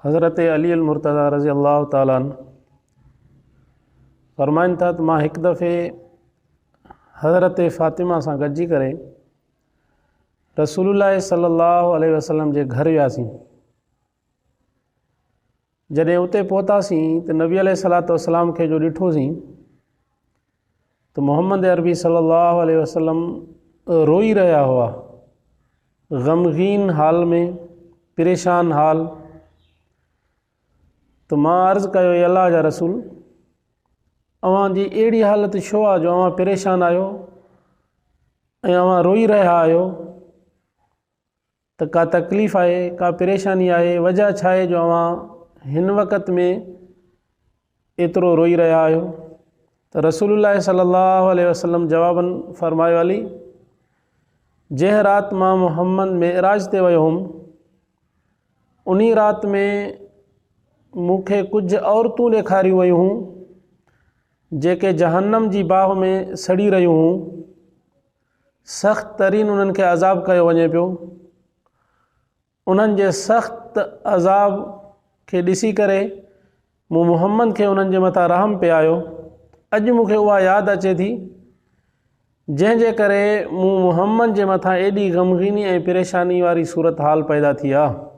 हज़रत अली मुर्तज़ा रज़ी अल्लाह ताला अन्हु फरमाइनि था त मां हिकु दफ़े हज़रत फ़ातिमा सां गॾिजी करे रसूलुल्लाह सल्लल्लाहु अलैहि वसल्लम जे घर वियासीं। जॾहिं उते पहुतासीं त नबी अलैहिस्सलातु वस्सलाम खे जो ॾिठोसीं त मोहम्मद अरबी सल्लल्लाहु अलैहि वसल्लम रोई रहिया हुआ, ग़मगीन हाल में, परेशान हाल। तो मां अर्ज़ु कयो, अल्लाह जा रसूल, अवां जी अहिड़ी हालत छो आहे जो अवां परेशान आहियो ऐं अवां रोई रहिया आहियो? त का तकलीफ़ आहे, का परेशानी आहे, वजह छा आहे जो अवां हिन वक़्त में एतिरो रोई रहिया आहियो? त रसूलुल्लाह सल्लल्लाहु अलैहि वसल्लम जवाबन फरमायो, अली, जंहिं राति मां मोहम्मद मेराज ते वियो हुउमि उन राति में मूंखे कुझु औरतूं ॾेखारियूं वयूं हुयूं जेके जहन्नम जी बाह में सड़ी रहियूं हुयूं। सख़्त तरीन उन्हनि खे अज़ाब कयो वञे पियो। उन्हनि जे सख़्त अज़ाब खे ॾिसी करे मूं मोहम्मद खे उन्हनि जे मथां रहम पे आयो। अॼु मूंखे उहा यादि अचे थी जंहिंजे करे मूं मोहम्मद जे मथां एॾी ग़मगीनी ऐं परेशानी वारी सूरत हाल पैदा थी आहे।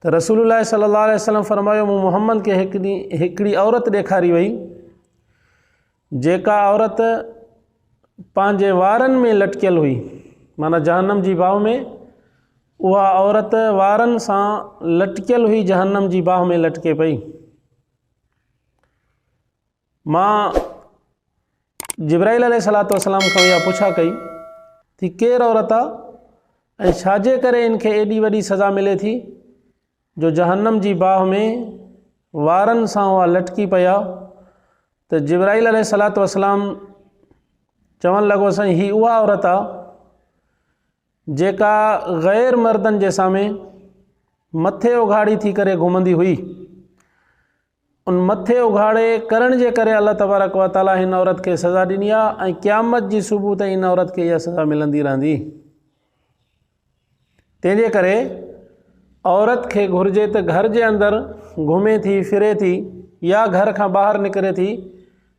त रसूलुल्लाह सल्लल्लाहु अलैहि वसल्लम फरमायो, मूं मोहम्मद खे हिकिड़ी औरत ॾेखारी वई जेका औरत पंहिंजे वारनि में लटकियल हुई, माना जहन्नम जी बाह में। उहा औरत वारनि सां लटकियल हुई, जहन्नम जी बाह में लटके पई। मां जिब्राइल अलैहिस्सलातु वस्सलाम खां इहा पुछा कई थी केरु औरत आहे ऐं छाजे करे इनखे एॾी वॾी सज़ा मिले थी जो जहन्नम जी बाह में वारनि सां उहा लटकी पिया। त जिब्राइल अलैहिस्सलातु वस्सलाम चवणु लॻो, साईं, ही उहा औरत आहे जेका ग़ैर मर्दनि जे साम्हूं मथे उघाड़ी थी करे घुमंदी हुई। उन मथे उघाड़े करण जे करे अल्लाह तबारक व तआला हिन औरत खे सज़ा ॾिनी आहे ऐं क़यामत जी सुबुह ताईं हिन औरत खे इहा सज़ा मिलंदी रहंदी। तंहिंजे करे औरत खे घुरिजे त घर जे अंदरि घुमे थी, फिरे थी या घर खां ॿाहिरि निकिरे थी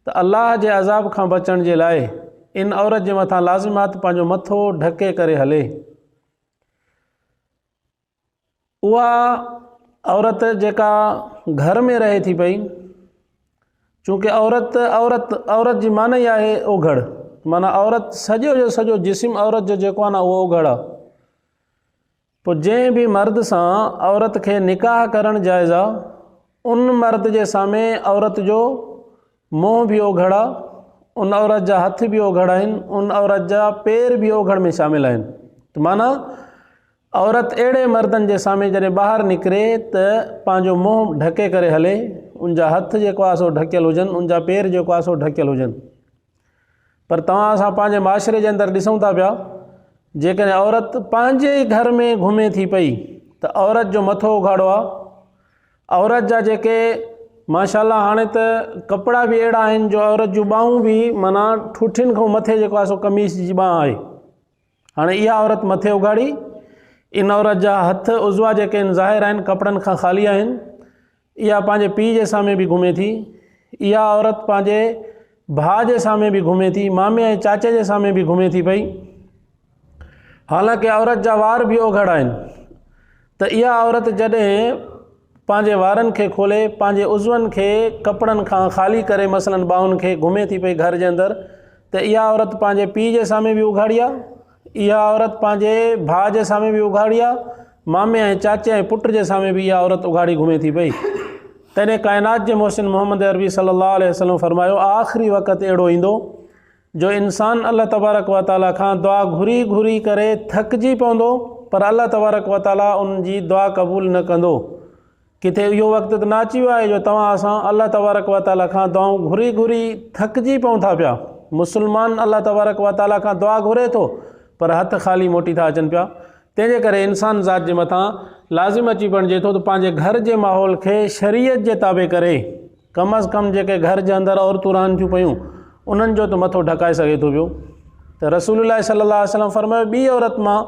त अल्लाह जे अज़ाब खां बचण जे लाइ इन औरत जे मथां लाज़िमात पंहिंजो मथो ढके करे हले। उहा औरत जेका घर में रहे थी पई, चूँकि औरत जी माना ई आहे ओघड़, माना औरत सॼो जो सॼो जिस्म औरत जो जेको आहे न उहो ओघड़ आहे। पोइ जंहिं बि मर्द सां औरत खे निकाह करणु जाइज़ आहे, उन मर्द जे साम्हूं औरत जो मुंहुं बि ओघड़ आहे, उन औरत जा हथ बि ओघड़ आहिनि, उन औरत जा पेर बि ओघड़ में शामिल आहिनि। त माना औरत अहिड़े मर्दनि जे साम्हूं जॾहिं ॿाहिरि निकिरे त पंहिंजो मुंहुं ढके करे हले, उनजा हथ जेको आहे सो ढकियल हुजनि, उनजा पेर जेको आहे सो ढकियल हुजनि। पर तव्हां असां पंहिंजे माशरे जे अंदरि ॾिसूं था पिया, जेकॾहिं औरत पंहिंजे ई घर में घुमे थी पई त औरत जो मथो उघाड़ो आहे। औरत जा जेके माशाल्लाह हाणे त कपिड़ा बि अहिड़ा आहिनि जो औरत जूं ॿाहूं बि माना ठुठियुनि खां मथे जेको आहे सो कमीज़ जी ॿाह आहे। हाणे इहा औरत मथे उघाड़ी, इन औरत जा हथ उज़वा जेके आहिनि ज़ाहिर आहिनि, कपिड़नि खां ख़ाली आहिनि। इहा पंहिंजे पीउ जे साम्हूं बि घुमे थी, इहा औरत पंहिंजे भाउ जे साम्हूं बि घुमे थी, मामे ऐं चाचे जे साम्हूं बि घुमे थी पई। हालांकि औरत जा वार बि ओघड़ आहिनि। त इहा औरत जॾहिं पंहिंजे वारनि खे खोले, पंहिंजे उज़वनि खे कपिड़नि खां ख़ाली करे, मसलन ॿाहुनि खे घुमे थी पई घर जे अंदरि, त इहा औरत पंहिंजे पीउ जे साम्हूं बि उघाड़ी आहे, इहा औरत पंहिंजे भाउ जे साम्हूं बि उघाड़ी आहे, मामे ऐं चाचे ऐं पुट जे साम्हूं बि इहा औरत उघाड़ी घुमे थी पई। तॾहिं काइनात जे मोहसिन मोहम्मद अरबी सल्लल्लाहु अलैहि वसल्लम फरमायो, आख़िरी वक़्तु अहिड़ो ईंदो जो इंसान अल्लाह तबारक व तआला खां दुआ घुरी घुरी करे थकिजी पवंदो, पर अल्लाह तबारक व तआला उन जी दुआ क़बूल न कंदो। किथे इहो वक़्तु त न अची वियो आहे जो तव्हां असां अल्लाह तबारक व तआला खां दुआऊं घुरी घुरी थकिजी पऊं था पिया। मुस्लमान अल्लाह तबारक व तआला खां दुआ घुरे थो पर हथ ख़ाली मोटी था अचनि पिया। तंहिंजे करे इंसान ज़ात जे मथां लाज़िम अची बणिजे थो त पंहिंजे घर जे माहौल खे शरीयत जे ताबे करे, कम अज़ कम जेके घर जे अंदरि औरतूं रहनि थियूं पियूं उन्हनि जो त मथो ढकाए सघे थो पियो। त रसूलुल्लाह सल्लल्लाहु अलैहि वसल्लम फरमायो, ॿी औरत मां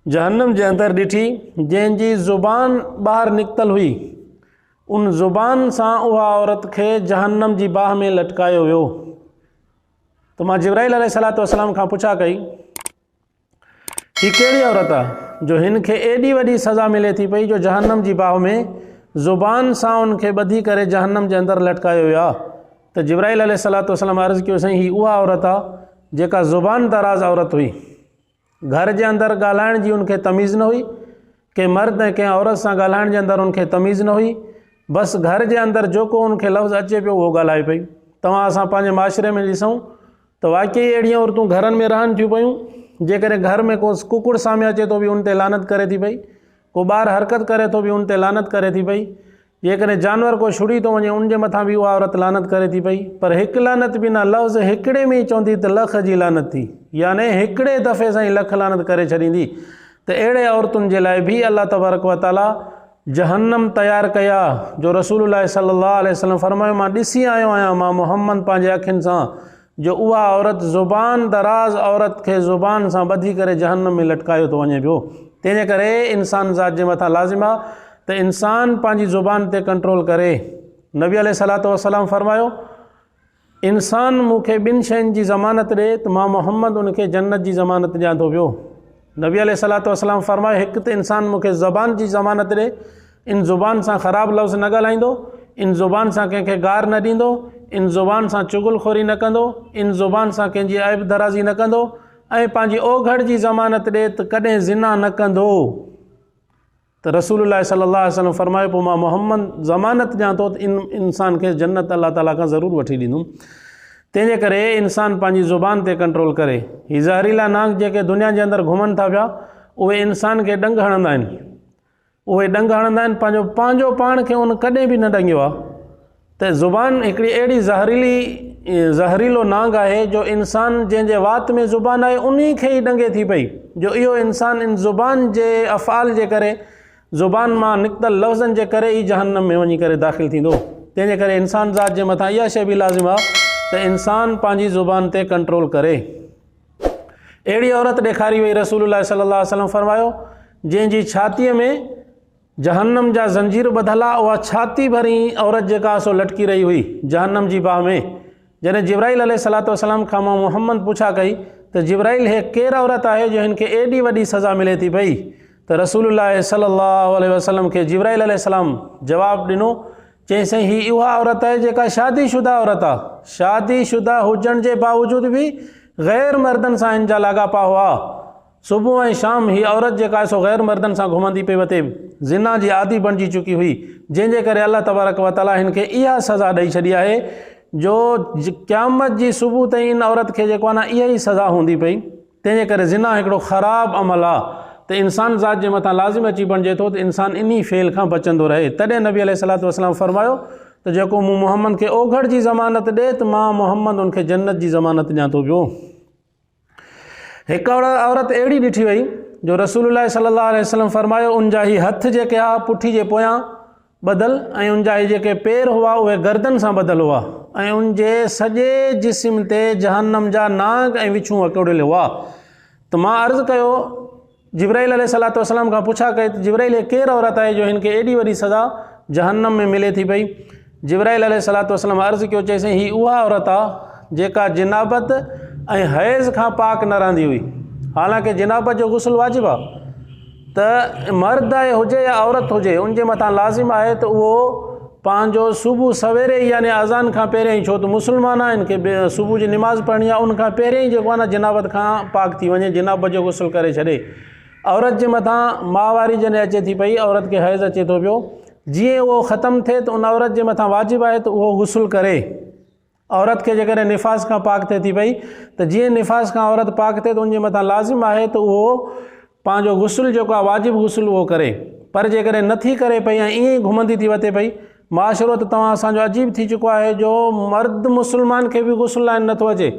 जहन्नम जे अंदरि ॾिठी जंहिंजी ज़ुबान ॿाहिरि निकितल हुई, उन ज़ुबान सां उहा औरत खे जहन्नम जी बाह में लटकायो वियो। त मां जिब्राइल अलैहिस्सलातु वस्सलाम खां पुछा कई, हीअ कहिड़ी औरत आहे जो हिन खे एॾी वॾी सज़ा मिले थी पई जो जहन्नम जी बाह में ज़ुबान सां उनखे ॿधी करे जहन्नम जे अंदरि लटकायो वियो आहे। त जिब्राइल अलैहिस्सलातु वस्सलाम अर्ज़ु कयो, साईं हीअ उहा औरत आहे जेका ज़ुबान दराज़ औरत हुई, घर जे अंदरि ॻाल्हाइण जी उनखे तमीज़ न हुई, कंहिं मर्द ऐं कंहिं औरत सां ॻाल्हाइण जे अंदरि उनखे तमीज़ न हुई, बसि घर जे अंदरि जेको उनखे लफ़्ज़ अचे पियो उहो ॻाल्हाए पई। तव्हां असां पंहिंजे माशरे में ॾिसूं त वाक़ई अहिड़ियूं औरतूं घरनि में रहनि थियूं पियूं, जेकॾहिं घर में को कुकुड़ साम्हूं अचे थो बि उन ते लानत करे थी पई, को ॿार हरकत करे थो बि उन ते लानत करे थी पई, जेकॾहिं जानवर को छुड़ी थो वञे उनजे मथां बि उहा औरत लानत करे थी पई। पर हिकु लानत बि न, लफ़्ज़ हिकिड़े में ई चवंदी त लख जी लानत थी, याने हिकिड़े दफ़े सां ई लख लानत करे छॾींदी। त अहिड़े औरतुनि जे लाइ बि अल्लाह तबारक व ताला जहन्नम तयारु कया, जो रसूलुल्लाह सल्लल्लाहु अलैहि वसल्लम फरमायो, मां ॾिसी आयो आहियां मां मोहम्मद पंहिंजे अखियुनि सां, जो उहा औरत ज़ुबान दराज़ औरत खे ज़ुबान सां ॿधी करे जहन्नम में लटकायो थो वञे पियो। तंहिंजे करे इंसान ज़ात जे मथां लाज़िम आहे त इंसान पंहिंजी ज़ुबान ते कंट्रोल करे। नबी अलैहिस्सलातु वस्सलाम फरमायो, इंसान मूंखे ॿिनि शयुनि जी ज़मानत ॾिए त मां मोहम्मद उनखे जन्नत जी ज़मानत ॾियां थो पियो। नबी अलैहिस्सलातु वस्सलाम फरमायो, हिकु त इंसान मूंखे ज़बान जी ज़मानत ॾिए, इन ज़ुबान सां ख़राबु लफ़्ज़ न ॻाल्हाईंदो, इन ज़ुबान सां कंहिंखे गार न ॾींदो, इन ज़ुबान सां चुगलखोरी न कंदो, इन ज़ुबान सां कंहिंजी ऐब दराज़ी न कंदो, ऐं पंहिंजी ओघड़ जी ज़मानत ॾिए त कॾहिं ज़िना न कंदो। त रसूलुल्लाह सल्लल्लाहु अलैहि वसल्लम फरमायो, पोइ मां मोहम्मद ज़मानत ॾियां थो त इन इंसान खे जन्नत अल्लाह ताला खां ज़रूरु वठी ॾींदुमि। तंहिंजे करे इंसान पंहिंजी ज़ुबान ते कंट्रोल करे। हीअ ज़हरीला नांग जेके दुनिया जे अंदरि घुमनि था पिया, उहे इंसान खे ॾंग हणंदा आहिनि, उहे ॾंग हणंदा आहिनि, पंहिंजो पाण खे उन कॾहिं बि न ॾंगियो आहे। त ज़ुबान हिकिड़ी अहिड़ी ज़हरीलो नांग आहे जो इंसान जंहिंजे वात में ज़ुबान आहे उन खे ई ॾंगे थी पई, जो इहो इंसान इन ज़ुबान जे अफ़आल जे करे, ज़ुबान मां निकितल लफ़्ज़नि जे करे ई जहन्नम में वञी करे दाख़िल थींदो। तंहिंजे करे इंसान ज़ात जे मथां इहा शइ बि लाज़िम आहे त इंसान पंहिंजी ज़ुबान ते कंट्रोल करे। अहिड़ी औरत ॾेखारी वई, रसूलुल्लाह सल्लल्लाहु अलैहि वसल्लम फरमायो, जंहिंजी छातीअ में जहन्नम जा ज़ंजीर ॿधल आहे, उहा छाती भरी औरत जेका सो लटकी रही हुई जहन्नम जी बाह में। जॾहिं जिब्राइल अलैहिस्सलातु वस्सलाम खां मां मोहम्मद पुछा कई त जिब्राइल, हे केरु औरत आहे जो हिन खे एॾी वॾी सज़ा मिले थी पई? त रसूलुल्लाह सल्लल्लाहु अलैहि वसल्लम खे जिब्राइल अलैहिस्सलाम जवाबु ॾिनो, चई, साईं हीअ उहा औरत आहे जेका शादीशुदा औरत आहे, शादीशुदा हुजण जे बावजूदि बि ग़ैर मर्दनि सां हिन जा लाॻापा हुआ। सुबुह ऐं शाम हीअ औरत जेका सो ग़ैर मर्दनि सां घुमंदी पई वते, ज़िना जी आदी बणिजी चुकी हुई, जंहिंजे करे अल्लाह तबारक व ताला हिन खे इहा सज़ा ॾेई छॾी आहे जो क़यामत जी सुबुह ताईं इन औरत खे जेको आहे न इहा ई सज़ा हूंदी पई। तंहिंजे करे ज़िना हिकिड़ो ख़राबु अमल आहे, त इंसान ज़ात जे मथां लाज़िम अची बणिजे थो त इंसान इन फेल खां बचंदो रहे। तॾहिं नबी अलैहिस्सलातु वस्सलाम फरमायो त जेको मूं मोहम्मद खे ओघड़ जी ज़मानत ॾिए त मां मोहम्मद उनखे जन्नत जी ज़मानत ॾियां थो पियो। हिकु औरत अहिड़ी ॾिठी वई जो रसूलुल्लाह सल्लल्लाहु अलैहि वसल्लम फरमायो, उनजा ही हथ जेके आहे पुठी जे पोयां ॿधल, ऐं उनजा ही जेके पेर हुआ उहे गर्दन सां ॿधल हुआ, ऐं उनजे सॼे जिस्म ते जहन्नम जा नाग ऐं विछूं अकोड़ियल हुआ। त मां अर्ज़ु कयो, जिब्राइल अलैहिस्सलातु वस्सलाम खां पुछा कई त जिब्राइल, हे केरु औरत आहे जो हिन खे एॾी वॾी सज़ा जहन्नम में मिले थी पई? जिब्राइल अलैहिस्सलातु वस्सलाम अर्ज़ु कयो, चई, साईं हीअ उहा औरत आहे जेका जिनाबत ऐं हैज़ खां पाक न रहंदी हुई। हालांकि जिनाबत जो गुस्ल वाजिबु आहे, त मर्द हुजे या औरत हुजे, उनजे मथां लाज़िम आहे त उहो पंहिंजो सुबुह सवेरे यानी अज़ान खां पहिरियों ई, छो त मुस्लमान आहिनि खे सुबुह जी निमाज़ पढ़णी आहे, उनखां पहिरियों ई जेको आहे न जिनाबत खां पाक थी वञे, जिनाबत जो गुस्ल करे छॾे। औरत जे मथां माहवारी जॾहिं अचे थी पई, औरत खे हैज़ अचे थो पियो, जीअं उहो ख़तमु थिए त उन औरत जे मथां वाजिबु आहे त उहो गुस्ल करे। औरत खे जेकॾहिं निफ़ास खां पाक थिए थी पई, त जीअं निफ़ास खां औरत पाक थिए त उनजे मथां लाज़िम आहे त उहो पंहिंजो गुस्ल जेको आहे वाजिबु गुस्ल उहो करे। पर जेकॾहिं नथी करे पई ऐं ईअं ई घुमंदी थी वते पई, माशरो त तव्हां असांजो अजीब थी चुको आहे जो मर्द मुस्लमान खे बि गुस्ल लाइन नथो अचे।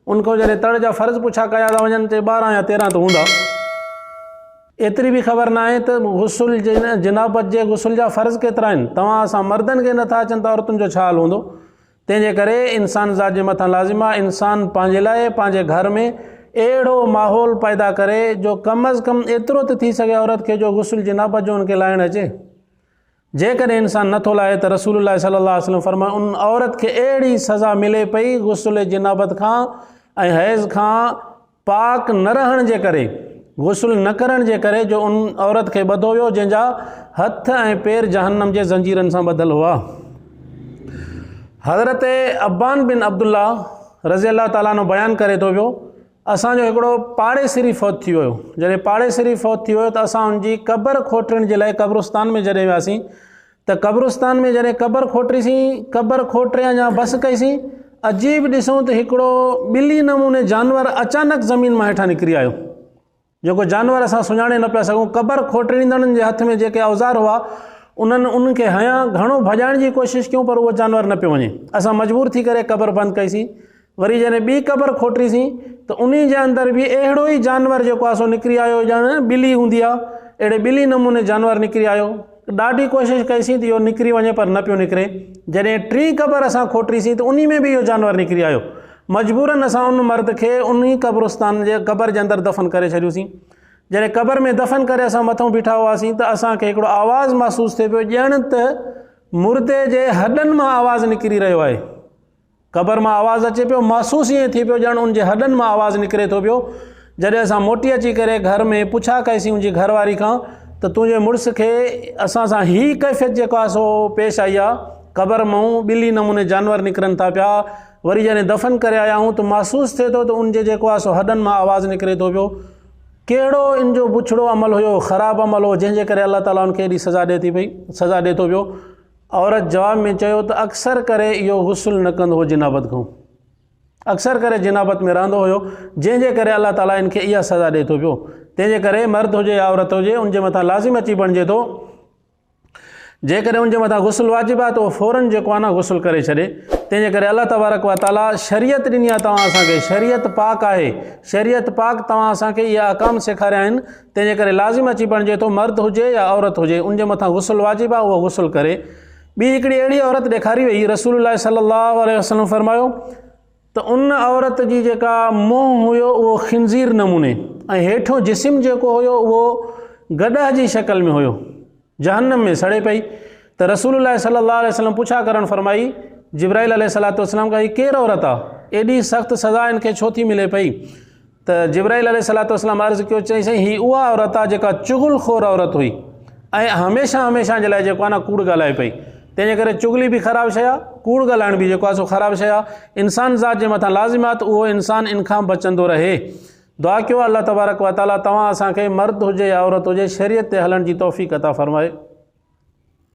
उनखां जॾहिं तड़ जा फ़र्ज़ पुछा कया था वञनि, ते 12 या 13 त हूंदा। एतिरी बि ख़बर न आहे त गुस्ल जिनाबत जे गुस्ल जा फ़र्ज़ केतिरा आहिनि। तव्हां असां मर्दनि खे नथा अचनि त औरतुनि जो छा हाल हूंदो? तंहिंजे करे इंसान ज़ात जे मथां लाज़िम आहे इंसान पंहिंजे लाइ पंहिंजे घर में अहिड़ो माहौल पैदा करे जो कम अज़ कम एतिरो त थी सघे औरत खे जो गुस्ल जनाबत जो उनखे लाइणु अचे। जेकॾहिं इंसानु नथो लाहे त रसूलुल्लाह सल्लल्लाहु अलैहि वसल्लम फरमायो उन औरत खे अहिड़ी सज़ा मिले पई गुस्ल जनाबत खां ऐं हैज़ खां पाक न रहण जे करे, गुस्ल न करण जे करे, जो उन औरत खे ॿधो वियो जंहिंजा हथ ऐं पेर जहन्नम जे ज़ंजीरनि सां ॿधल हुआ। हज़रत अब्बान बिन अब्दुल्ला रज़ी अल्लाह ताला अन्हु बयानु करे थो पियो, असांजो हिकिड़ो पाड़ेसिरी फ़ौत थी वियो। जॾहिं पाड़ेसिरी फ़ौत थी वियो त असां हुनजी क़बर खोटण जे लाइ क़ब्रिस्तान में जॾहिं वियासीं त क़ब्रिस्तान में जॾहिं क़बर खोटीसीं, क़बर खोटे अञा बसि कईसीं, अजीब ॾिसूं त हिकिड़ो ॿिली नमूने जानवर अचानक ज़मीन मां हेठां निकिरी आयो, जेको जानवर असां सुञाणे न पिया सघूं। क़बर खोटींदड़नि जे हथ में जेके औज़ार हुआ उन्हनि उनखे हयां घणो भॼाइण जी कोशिशि कयूं, पर उहो जानवर न पियो वञे। असां मजबूर थी करे क़बर बंदि कईसीं। वरी जॾहिं ॿी क़बर खोटीसीं त उन जे अंदरि बि अहिड़ो ई जानवर जेको आहे सो निकिरी आयो, ॼण ॿिली हूंदी आहे, अहिड़े ॿिली नमूने जानवर निकिरी आयो। ॾाढी कोशिशि कईसीं त इहो निकिरी वञे, पर न पियो निकिरे। जॾहिं टी क़बर असां खोटीसीं त उन में बि इहो जानवर निकिरी आयो। मजबूरन असां उन मर्द खे उन क़ब्रिस्तान जे क़बर जे अंदरि दफ़न करे छॾियोसीं। जॾहिं क़बर में दफ़न करे असां मथां बीठा हुआसीं त असांखे हिकिड़ो आवाज़ु महसूसु थिए पियो, ॼण त मुर्दे जे हॾनि मां आवाज़ु निकिरी रहियो आहे। क़बर मां आवाज़ु अचे पियो, महसूसु ईअं थी पियो ॼण उनजे हॾनि मां आवाज़ु निकिरे थो पियो। जॾहिं असां मोटी अची करे घर में पुछा कईसीं उनजी घरवारी खां त तुंहिंजे मुड़ुस खे असां सां हीअ कैफ़ियत जेको आहे सो पेश आई आहे, क़बर मां ॿिली नमूने जानवर निकिरनि था पिया। वरी जॾहिं दफ़न करे आया आहियूं त महसूसु थिए थो त उनजे जेको आहे सो हॾनि मां आवाज़ु निकिरे थो पियो। कहिड़ो इन जो बुछड़ो अमल हुयो, ख़राबु अमल हो, जंहिंजे करे अल्लाह ताला उनखे एॾी सज़ा ॾिए थो पियो। औरत जवाब में चयो त अक्सर करे इहो गुस्ल न कंदो हो जनाबत खां, अक्सर करे जनाबत में रहंदो हुयो, जंहिंजे करे अल्लाह ताला इनखे इहा सज़ा ॾिए थो पियो। तंहिंजे करे मर्द हुजे या औरत हुजे, उनजे मथां लाज़िम अची बणिजे थो, जेकॾहिं उनजे मथां गुस्ल वाजिबु आहे त उहो फ़ौरन जेको आहे न गुस्ल करे छॾे। तंहिंजे करे अल्लाह तबारक व ताला शरीयत ॾिनी आहे तव्हां असांखे, शरीयत पाक आहे, शरीयत पाक तव्हां असांखे इहा अहकाम सेखारिया आहिनि। तंहिंजे करे लाज़िम अची बणिजे थो, मर्द हुजे या औरत हुजे, उनजे मथां गुस्ल वाजिबु आहे, उहो गुस्ल करे। ॿी हिकिड़ी अहिड़ी औरत ॾेखारी वई, रसूलुल्लाह सल्लल्लाहु अलैहि वसल्लम फरमायो त उन औरत जी जेका मुंहुं हुयो उहो खिंज़ीर नमूने ऐं हेठों जिस्म जेको हुयो उहो गॾह जी शक्ल में हुयो, जहन्नम में सड़े पई। त रसूलुल्लाह सल्लल्लाहु अलैहि वसल्लम पुछा करणु फरमाई जिब्राइल अलैहिस्सलातु वस्सलाम खां, हीअ केरु औरत आहे, एॾी सख़्तु सज़ा इनखे छो थी मिले पई? त जिब्राइल अलैहिस्सलातु वस्सलाम अर्ज़ु कयो, चई साईं हीअ उहा औरत आहे जेका चुगलखोर औरत हुई ऐं हमेशह जे लाइ जेको आहे न कूड़ ॻाल्हाए पई। तंहिंजे करे चुगली बि ख़राबु शइ आहे, कूड़ ॻाल्हाइण बि जेको आहे सो ख़राबु शइ आहे। इंसान ज़ात जे मथां लाज़िम आहे त उहो इंसानु इन खां बचंदो रहे। दुआ कयो अल्लाह तबारक व ताला तव्हां असांखे मर्द हुजे या औरत हुजे शरीयत ते हलण जी तौफ़ीक़ अता फ़रमाए।